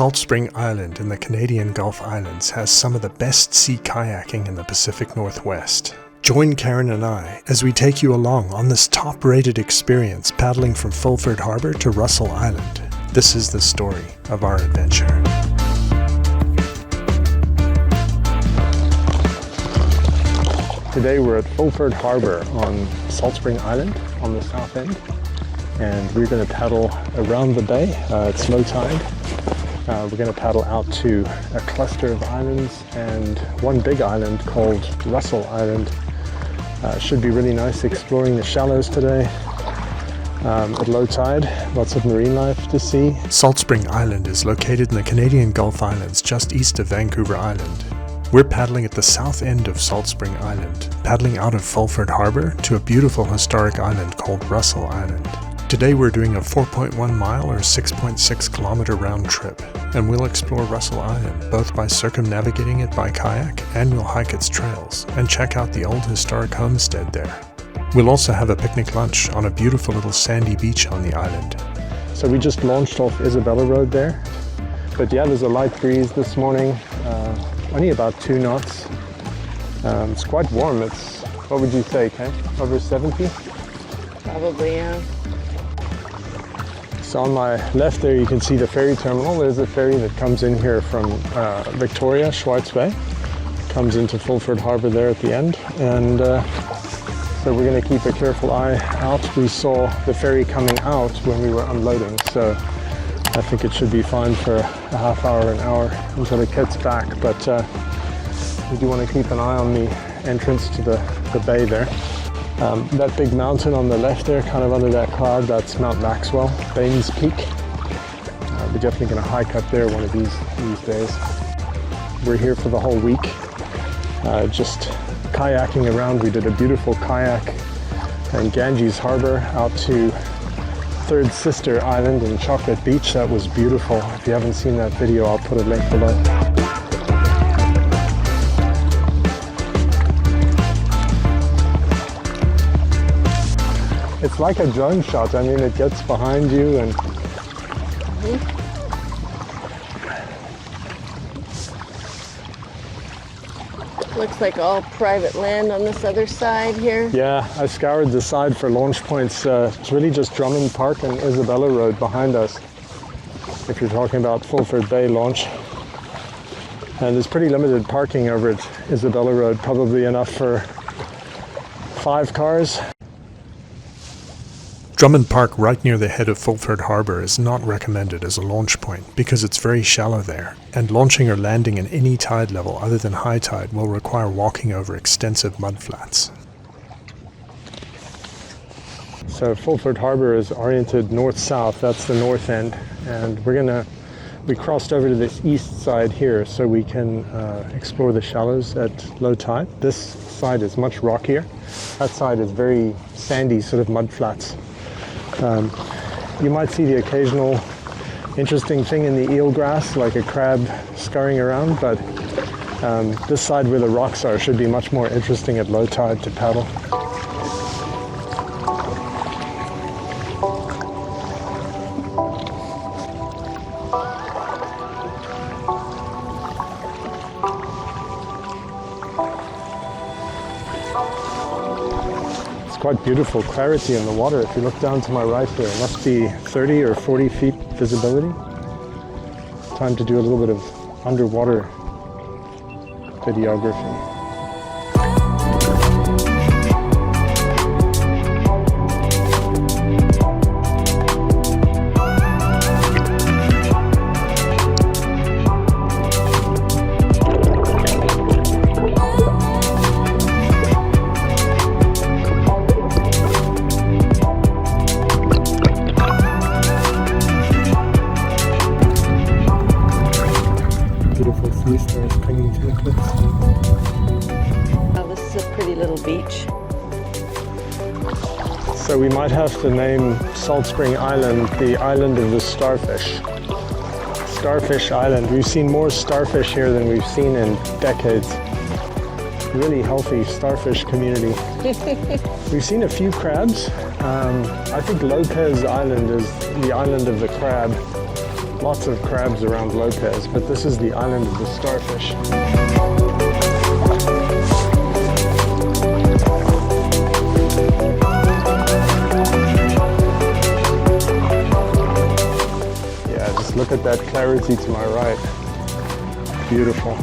Salt Spring Island in the Canadian Gulf Islands has some of the best sea kayaking in the Pacific Northwest. Join Karen and I as we take you along on this top-rated experience paddling from Fulford Harbour to Russell Island. This is the story of our adventure. Today we're at Fulford Harbour on Salt Spring Island on the south end, and we're going to paddle around the bay. It's low tide. We're going to paddle out to a cluster of islands and one big island called Russell Island. Should be really nice exploring the shallows today. At low tide, lots of marine life to see. Salt Spring Island is located in the Canadian Gulf Islands just east of Vancouver Island. We're paddling at the south end of Salt Spring Island, paddling out of Fulford Harbour to a beautiful historic island called Russell Island. Today we're doing a 4.1 mile or 6.6 kilometer round trip, and we'll explore Russell Island both by circumnavigating it by kayak, and we'll hike its trails and check out the old historic homestead there. We'll also have a picnic lunch on a beautiful little sandy beach on the island. So we just launched off Isabella Road there, but yeah, there's a light breeze this morning, only about 2 knots. It's quite warm. It's, what would you say, Kay? Over 70? Probably, yeah. So on my left there you can see the ferry terminal. There's a ferry that comes in here from Victoria, Schweitz Bay. Comes into Fulford Harbour there at the end. And so we're going to keep a careful eye out. We saw the ferry coming out when we were unloading. So I think it should be fine for a half hour, an hour until it gets back. But we do want to keep an eye on the entrance to the bay there. That big mountain on the left there, kind of under that cloud, that's Mount Maxwell, Baines Peak. We're definitely going to hike up there one of these days. We're here for the whole week, just kayaking around. We did a beautiful kayak in Ganges Harbour out to Third Sister Island in Chocolate Beach. That was beautiful. If you haven't seen that video, I'll put a link below. It's like a drone shot. I mean, it gets behind you and... Looks like all private land on this other side here. Yeah, I scoured the side for launch points. It's really just Drummond Park and Isabella Road behind us, if you're talking about Fulford Bay launch. And there's pretty limited parking over at Isabella Road, probably enough for 5 cars. Drummond Park, right near the head of Fulford Harbour, is not recommended as a launch point because it's very shallow there, and launching or landing in any tide level other than high tide will require walking over extensive mudflats. So Fulford Harbour is oriented north-south, that's the north end, and we crossed over to this east side here so we can explore the shallows at low tide. This side is much rockier. That side is very sandy, sort of mudflats. You might see the occasional interesting thing in the eelgrass, like a crab scurrying around, but this side where the rocks are should be much more interesting at low tide to paddle. Quite beautiful clarity in the water. If you look down to my right here, it must be 30 or 40 feet visibility. Time to do a little bit of underwater videography. Oh, this is a pretty little beach. So we might have to name Salt Spring Island the Island of the Starfish. Starfish Island. We've seen more starfish here than we've seen in decades. Really healthy starfish community. We've seen a few crabs. I think Lopez Island is the island of the crab. Lots of crabs around Lopez, but this is the island of the starfish. Yeah, just look at that clarity to my right. Beautiful.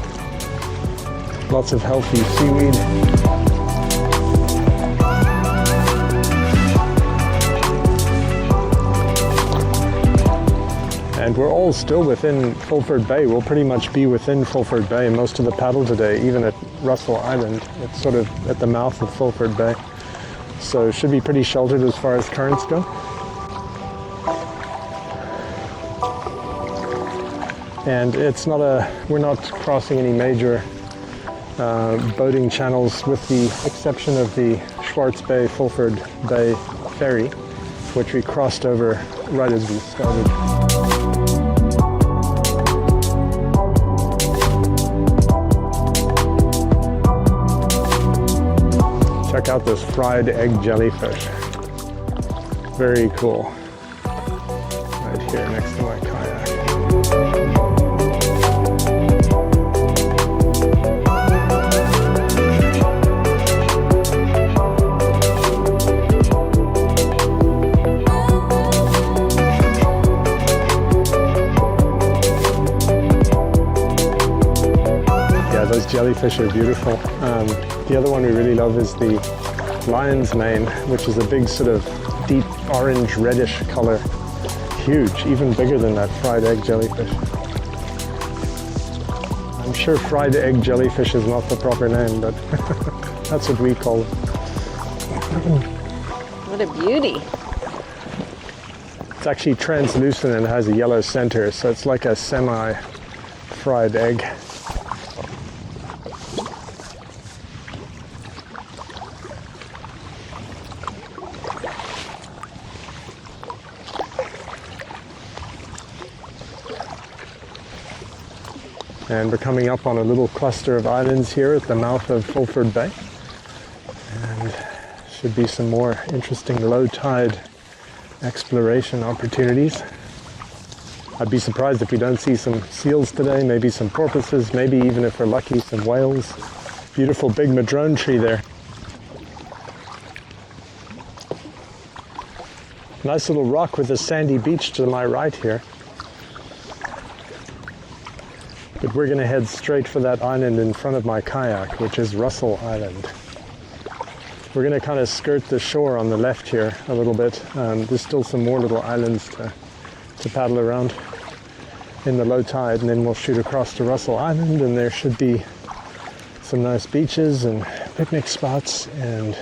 Lots of healthy seaweed. And we're all still within Fulford Bay. We'll pretty much be within Fulford Bay most of the paddle today, even at Russell Island. It's sort of at the mouth of Fulford Bay. So it should be pretty sheltered as far as currents go. And it's not we're not crossing any major boating channels with the exception of the Schwartz Bay, Fulford Bay ferry, which we crossed over right as we started. Check out this fried egg jellyfish. Very cool. Right here next to my kayak. Yeah, those jellyfish are beautiful. The other one we really love is the lion's mane, which is a big sort of deep orange reddish color. Huge, even bigger than that fried egg jellyfish. I'm sure fried egg jellyfish is not the proper name, but that's what we call it. What a beauty. It's actually translucent and has a yellow center, so it's like a semi-fried egg. And we're coming up on a little cluster of islands here at the mouth of Fulford Bay. And should be some more interesting low tide exploration opportunities. I'd be surprised if we don't see some seals today, maybe some porpoises, maybe even if we're lucky, some whales. Beautiful big madrone tree there. Nice little rock with a sandy beach to my right here. But we're going to head straight for that island in front of my kayak, which is Russell Island. We're going to kind of skirt the shore on the left here a little bit. There's still some more little islands to paddle around in the low tide, and then we'll shoot across to Russell Island, and there should be some nice beaches and picnic spots, and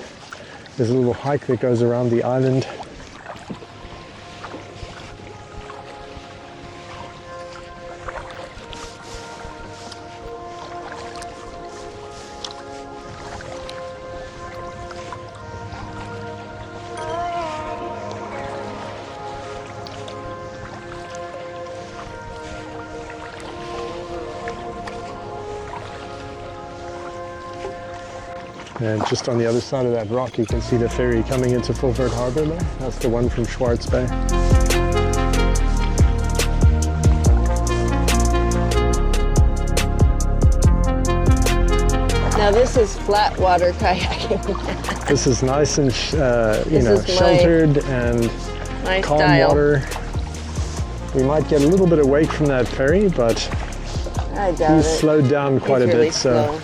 there's a little hike that goes around the island. And just on the other side of that rock, you can see the ferry coming into Fulford Harbour there. That's the one from Schwartz Bay. Now this is flat water kayaking. This is nice and sheltered and my calm style. water. We might get a little bit of wake from that ferry, but I doubt he's it. slowed down quite He's a really bit, so slow.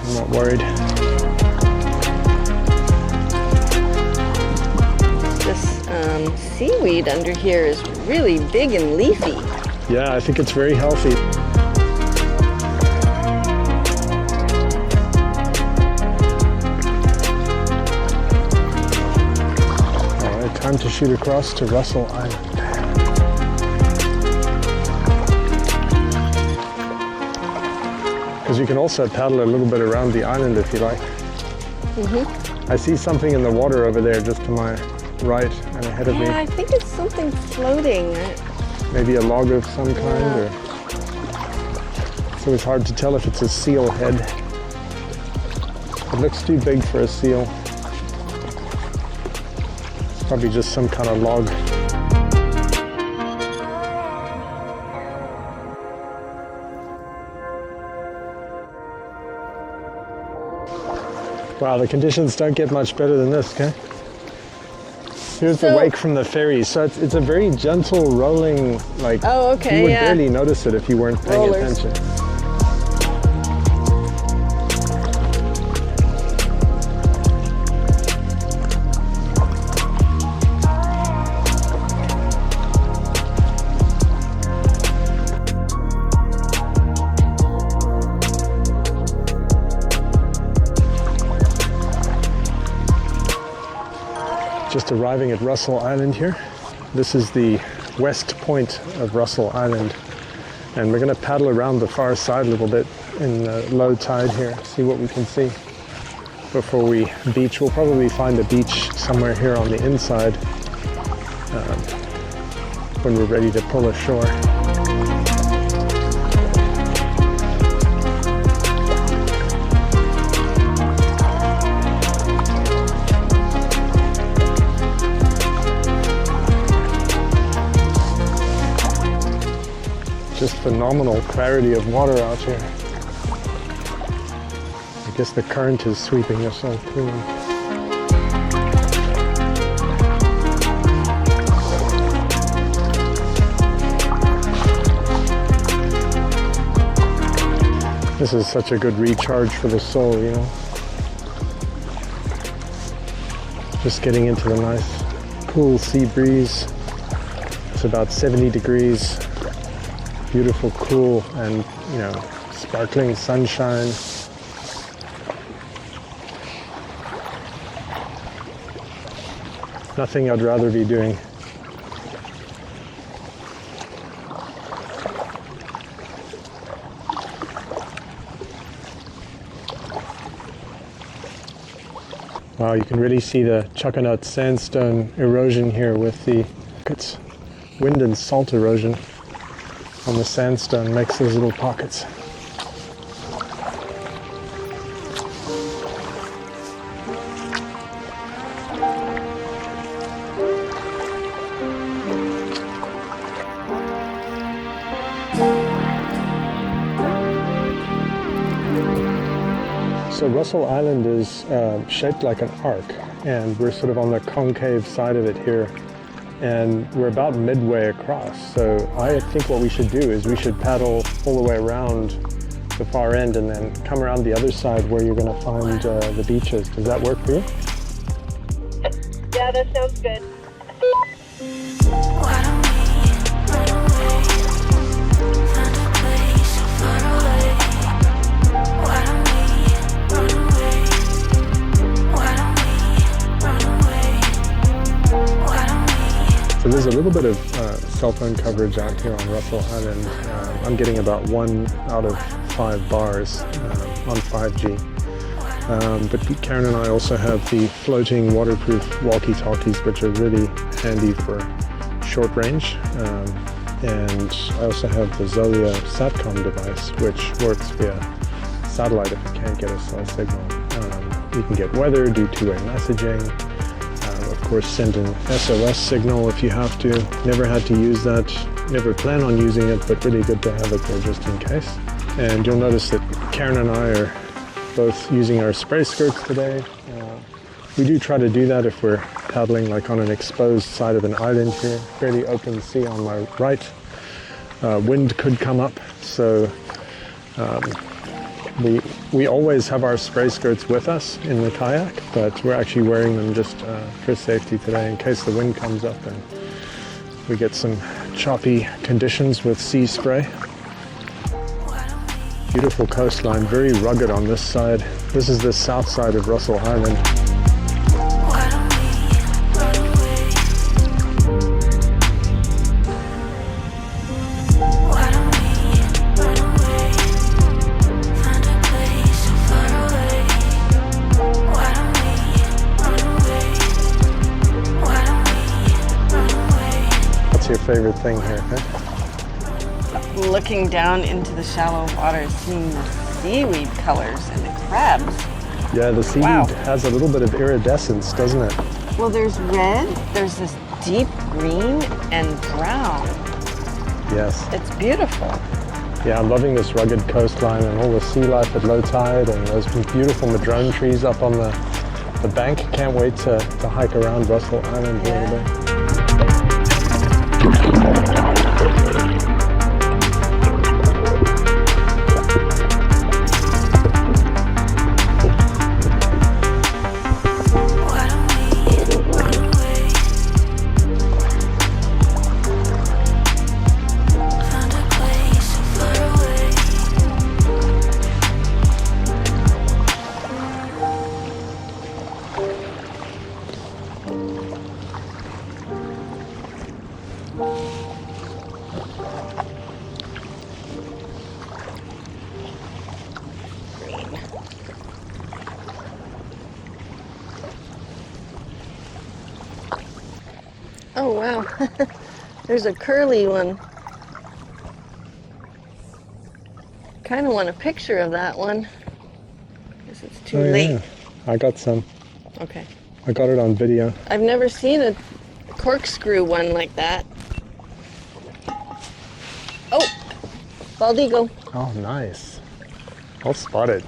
I'm not worried. This seaweed under here is really big and leafy. Yeah, I think it's very healthy. All right, time to shoot across to Russell Island. Because you can also paddle a little bit around the island if you like. Mm-hmm. I see something in the water over there just to my right and ahead of me. Yeah, I think it's something floating. Maybe a log of some kind, or it's always hard to tell if it's a seal head. It looks too big for a seal. It's probably just some kind of log. Wow, the conditions don't get much better than this, okay? Here's the wake from the ferry. So it's a very gentle rolling, like, oh, okay, you would yeah. barely notice it if you weren't paying Rollers. attention. Just arriving at Russell Island here. This is the west point of Russell Island, and we're going to paddle around the far side a little bit in low tide here, see what we can see before we beach. We'll probably find a beach somewhere here on the inside when we're ready to pull ashore. Just phenomenal clarity of water out here. I guess the current is sweeping us all clean. This is such a good recharge for the soul, you know. Just getting into the nice cool sea breeze. It's about 70 degrees. Beautiful, cool, and, you know, sparkling sunshine. Nothing I'd rather be doing. Wow, you can really see the Chuckanut sandstone erosion here with the wind and salt erosion on the sandstone makes those little pockets. So Russell Island is shaped like an arc, and we're sort of on the concave side of it here. And we're about midway across. So I think what we should do is we should paddle all the way around the far end and then come around the other side where you're going to find the beaches. Does that work for you? Yeah, that sounds good. So there's a little bit of cell phone coverage out here on Russell Island. I'm getting about 1 out of 5 bars on 5G. But Karen and I also have the floating waterproof walkie-talkies, which are really handy for short range. And I also have the Zolia Satcom device, which works via satellite if it can't get a cell signal. You can get weather, do two-way messaging. Of course, send an SOS signal if you have to. Never had to use that, never plan on using it, but really good to have it there just in case. And you'll notice that Karen and I are both using our spray skirts today. We do try to do that if we're paddling like on an exposed side of an island here. Fairly open sea on my right. Wind could come up, so we always have our spray skirts with us in the kayak, but we're actually wearing them just for safety today in case the wind comes up and we get some choppy conditions with sea spray. Beautiful coastline, very rugged on this side. This is the south side of Russell Island. Your favorite thing here, huh? Looking down into the shallow water, seeing the seaweed colors and the crabs. Yeah, the seaweed has a little bit of iridescence, doesn't it? Well, there's red, there's this deep green and brown. Yes. It's beautiful. Yeah, I'm loving this rugged coastline and all the sea life at low tide and those beautiful madrone trees up on the bank. Can't wait to hike around Russell Island a little bit. Oh wow, there's a curly one. Kind of want a picture of that one. Guess it's too late. Yeah. I got some. Okay. I got it on video. I've never seen a corkscrew one like that. Oh, bald eagle. Oh, nice. Well spotted.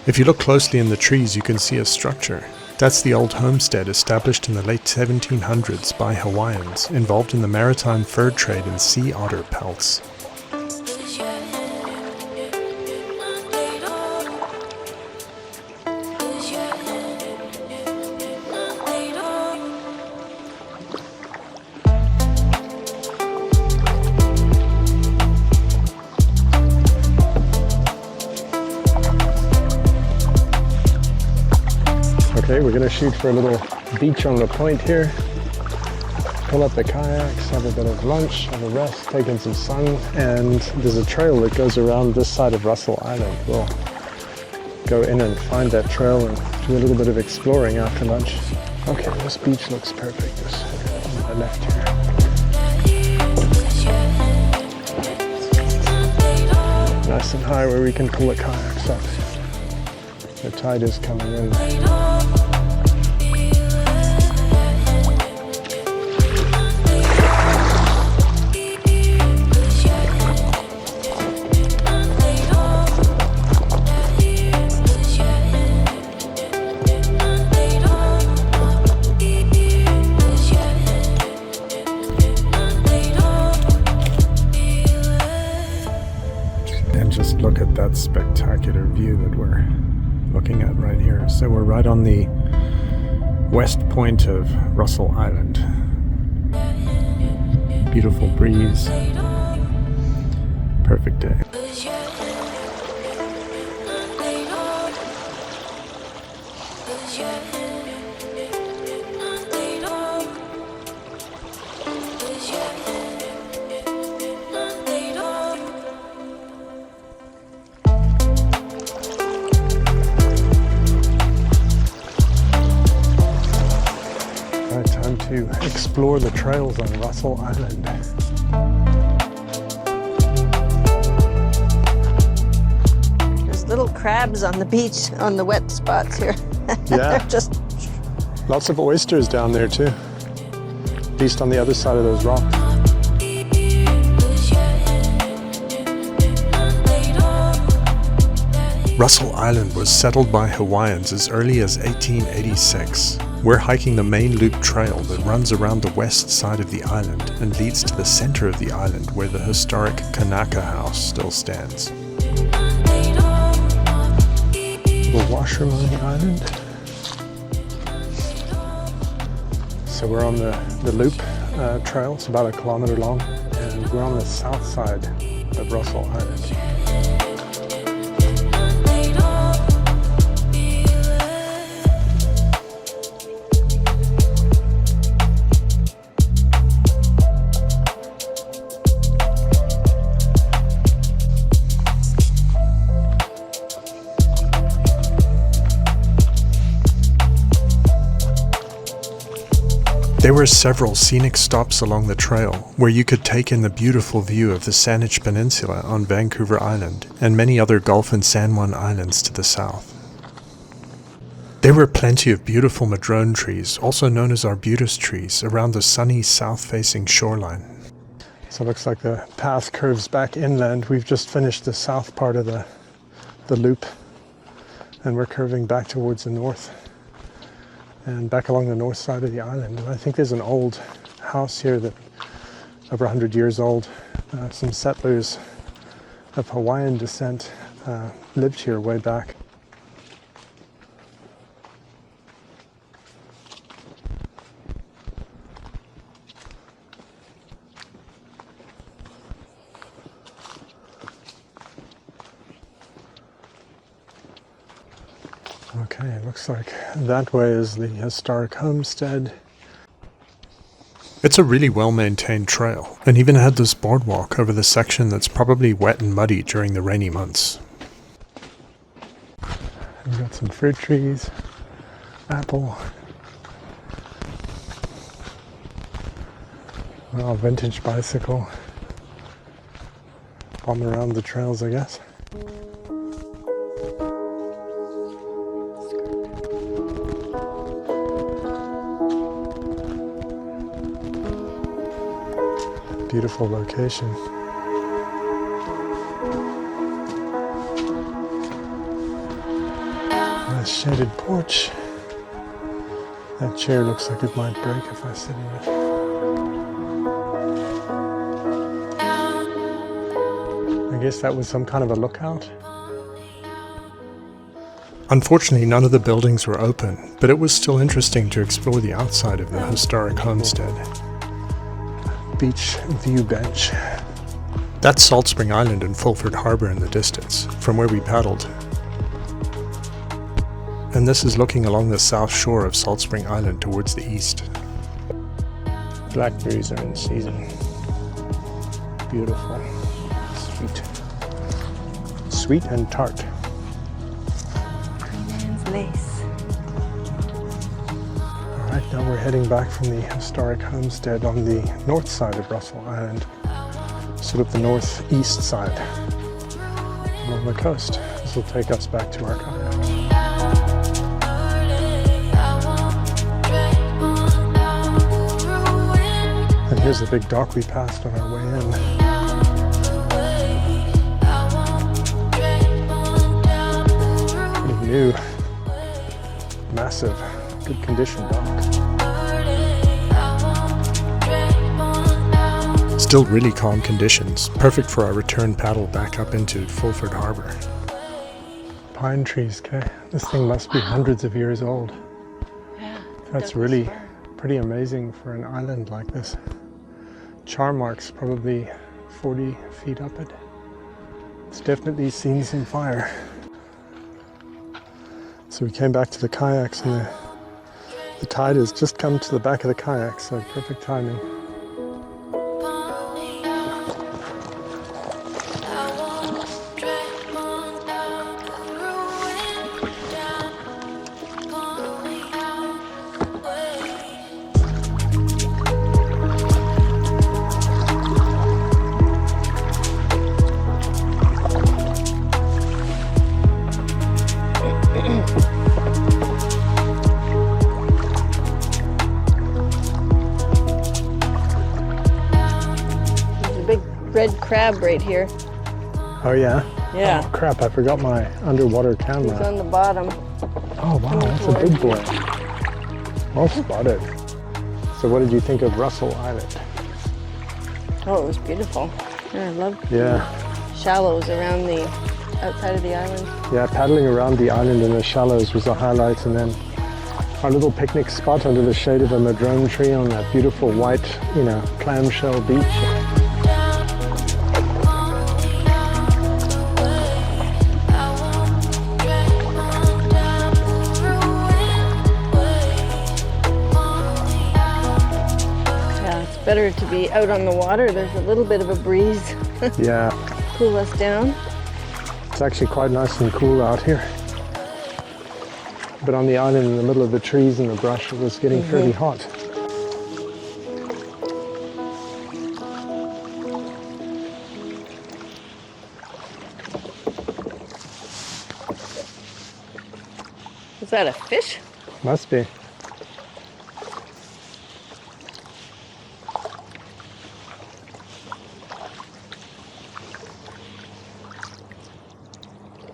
If you look closely in the trees, you can see a structure. That's the old homestead established in the late 1700s by Hawaiians involved in the maritime fur trade and sea otter pelts. Okay, we're gonna shoot for a little beach on the point here. Pull up the kayaks, have a bit of lunch, have a rest, take in some sun, and there's a trail that goes around this side of Russell Island. We'll go in and find that trail and do a little bit of exploring after lunch. Okay, this beach looks perfect. Just on my left here. Nice and high where we can pull the kayaks up. The tide is coming in. Look at that spectacular view that we're looking at right here. So we're right on the west point of Russell Island. Beautiful breeze. Perfect day. To explore the trails on Russell Island. There's little crabs on the beach on the wet spots here. Yeah. They're just Lots of oysters down there too. At least on the other side of those rocks. Russell Island was settled by Hawaiians as early as 1886. We're hiking the main loop trail that runs around the west side of the island and leads to the center of the island where the historic Kanaka House still stands. Little washroom on the island. So we're on the loop trail. It's about 1 kilometer long, and we're on the south side of Russell Island. There were several scenic stops along the trail where you could take in the beautiful view of the Peninsula on Vancouver Island and many other Gulf and San Juan islands to the south. There were plenty of beautiful madrone trees, also known as arbutus trees, around the sunny south-facing shoreline. So it looks like the path curves back inland. We've just finished the south part of the loop, and we're curving back towards the north and back along the north side of the island. And I think there's an old house here that over 100 years old. Some settlers of Hawaiian descent lived here way back. Okay, it looks like that way is the historic homestead. It's a really well-maintained trail, and even had this boardwalk over the section that's probably wet and muddy during the rainy months. We've got some fruit trees, apple. Well, vintage bicycle. Bum around the trails, I guess. Beautiful location. Nice shaded porch. That chair looks like it might break if I sit in it. I guess that was some kind of a lookout. Unfortunately, none of the buildings were open, but it was still interesting to explore the outside of the historic homestead. Beach view bench. That's Salt Spring Island and Fulford Harbour in the distance, from where we paddled. And this is looking along the south shore of Salt Spring Island towards the east. Blackberries are in season. Beautiful. Sweet. Sweet and tart. Man's lace. Alright, now we're heading back from the historic homestead on the north side of Russell Island, sort of the northeast side along the coast. This will take us back to our kayak. And here's the big dock we passed on our way in. Pretty new, massive, good condition dock. Still really calm conditions, perfect for our return paddle back up into Fulford Harbour. Pine trees, okay? This thing must be hundreds of years old. Yeah. That's really pretty amazing for an island like this. Char marks probably 40 feet up it. It's definitely seen some fire. So we came back to the kayaks and the tide has just come to the back of the kayaks, so perfect timing. Red crab right here. Oh yeah? Yeah. Oh crap, I forgot my underwater He's camera. on the bottom. Oh wow, that's a big boy. Well spotted. So what did you think of Russell Island? Oh, it was beautiful. Yeah, I love shallows around the outside of the island. Yeah, paddling around the island in the shallows was a highlight, and then our little picnic spot under the shade of a madrone tree on that beautiful white, clamshell beach. Better to be out on the water. There's a little bit of a breeze. Yeah. Cool us down. It's actually quite nice and cool out here. But on the island in the middle of the trees and the brush, it was getting fairly hot. Is that a fish? Must be.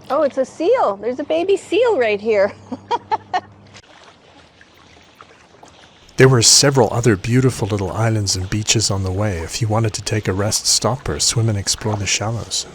Oh, it's a seal. There's a baby seal right here. There were several other beautiful little islands and beaches on the way if you wanted to take a rest stop or swim and explore the shallows.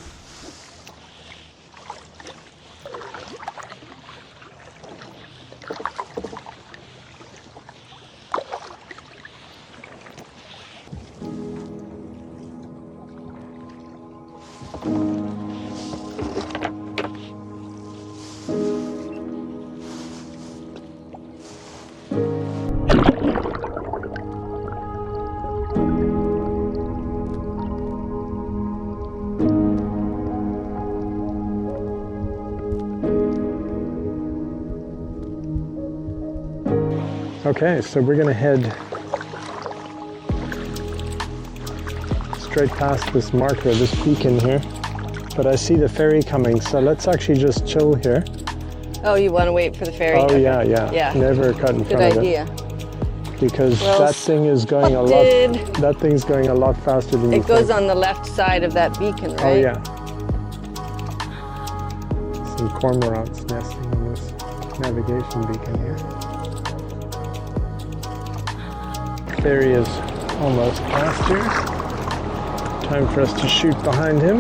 Okay, so we're gonna head straight past this marker, this beacon here. But I see the ferry coming, so let's actually just chill here. Oh, you want to wait for the ferry? Oh, Okay. yeah. Never cut in Good front idea. of it. Because Well that thing is going a lot. spotted. That thing's going a lot faster than you It goes think. on the left side of that beacon, right? Oh yeah. Some cormorants nesting on this navigation beacon here. Ferry is almost past here. Time for us to shoot behind him.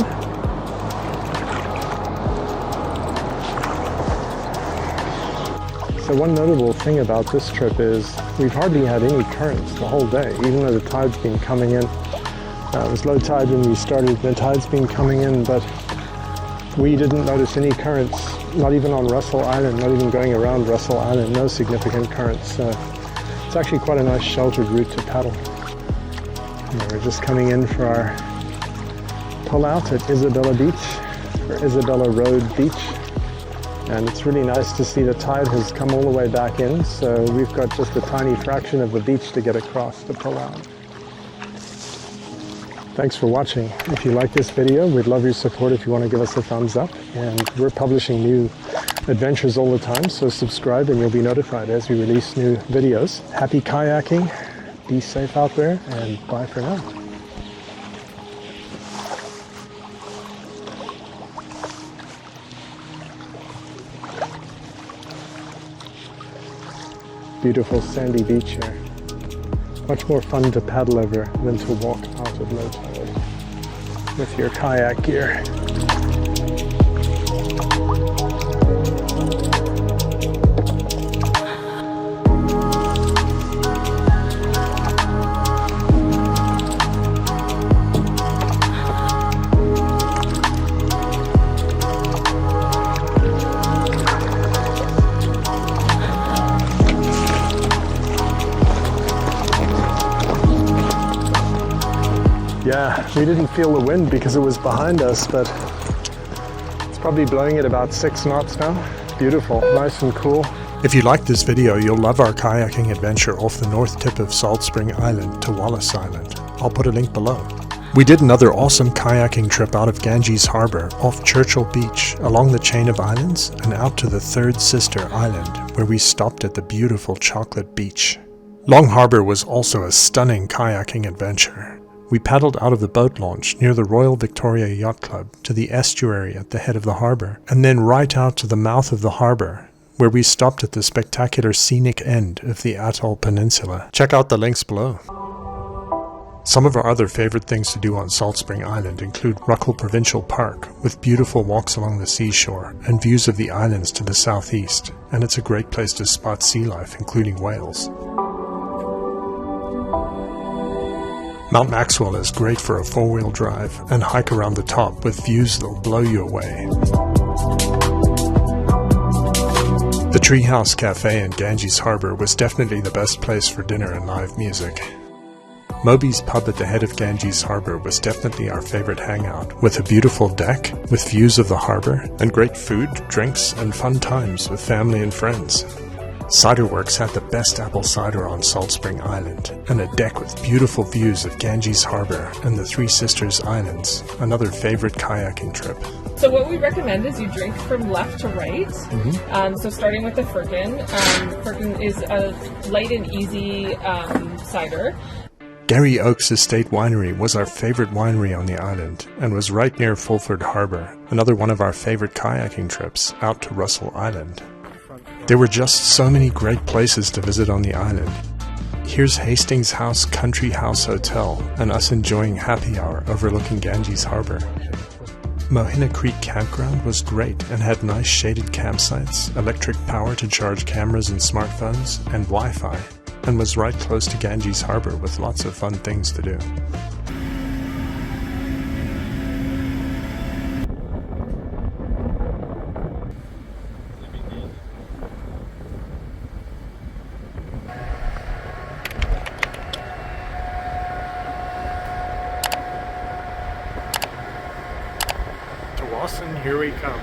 So one notable thing about this trip is we've hardly had any currents the whole day, even though the tide's been coming in. It was low tide when we started, the tide's been coming in, but we didn't notice any currents, not even on Russell Island, not even going around Russell Island, no significant currents. It's actually quite a nice sheltered route to paddle. And we're just coming in for our pull out at Isabella Beach, or Isabella Road Beach. And it's really nice to see the tide has come all the way back in, so we've got just a tiny fraction of the beach to get across to pull out. Thanks for watching. If you like this video, we'd love your support if you want to give us a thumbs up. And we're publishing new adventures all the time, so subscribe and you'll be notified as we release new videos. Happy kayaking, be safe out there, and bye for now. Beautiful sandy beach here. Much more fun to paddle over than to walk out of low tide with your kayak gear. Yeah, we didn't feel the wind because it was behind us, but it's probably blowing at about 6 knots now. Beautiful, nice and cool. If you liked this video, you'll love our kayaking adventure off the north tip of Salt Spring Island to Wallace Island. I'll put a link below. We did another awesome kayaking trip out of Ganges Harbour, off Churchill Beach, along the chain of islands, and out to the third sister island, where we stopped at the beautiful Chocolate Beach. Long Harbour was also a stunning kayaking adventure. We paddled out of the boat launch near the Royal Victoria Yacht Club to the estuary at the head of the harbour, and then right out to the mouth of the harbour, where we stopped at the spectacular scenic end of the Athol Peninsula. Check out the links below. Some of our other favourite things to do on Salt Spring Island include Ruckle Provincial Park, with beautiful walks along the seashore and views of the islands to the southeast, and it's a great place to spot sea life, including whales. Mount Maxwell is great for a four-wheel drive and hike around the top with views that'll blow you away. The Treehouse Cafe in Ganges Harbour was definitely the best place for dinner and live music. Moby's pub at the head of Ganges Harbour was definitely our favourite hangout, with a beautiful deck with views of the harbour and great food, drinks and fun times with family and friends. Ciderworks had the best apple cider on Salt Spring Island, and a deck with beautiful views of Ganges Harbour and the Three Sisters Islands, another favourite kayaking trip. So what we recommend is you drink from left to right. So starting with the Firkin. Firkin is a light and easy cider. Gary Oaks Estate Winery was our favourite winery on the island and was right near Fulford Harbour, another one of our favourite kayaking trips out to Russell Island. There were just so many great places to visit on the island. Here's Hastings House Country House Hotel and us enjoying happy hour overlooking Ganges Harbour. Mohina Creek Campground was great and had nice shaded campsites, electric power to charge cameras and smartphones, and Wi-Fi, and was right close to Ganges Harbour with lots of fun things to do. To Wasson, here we come.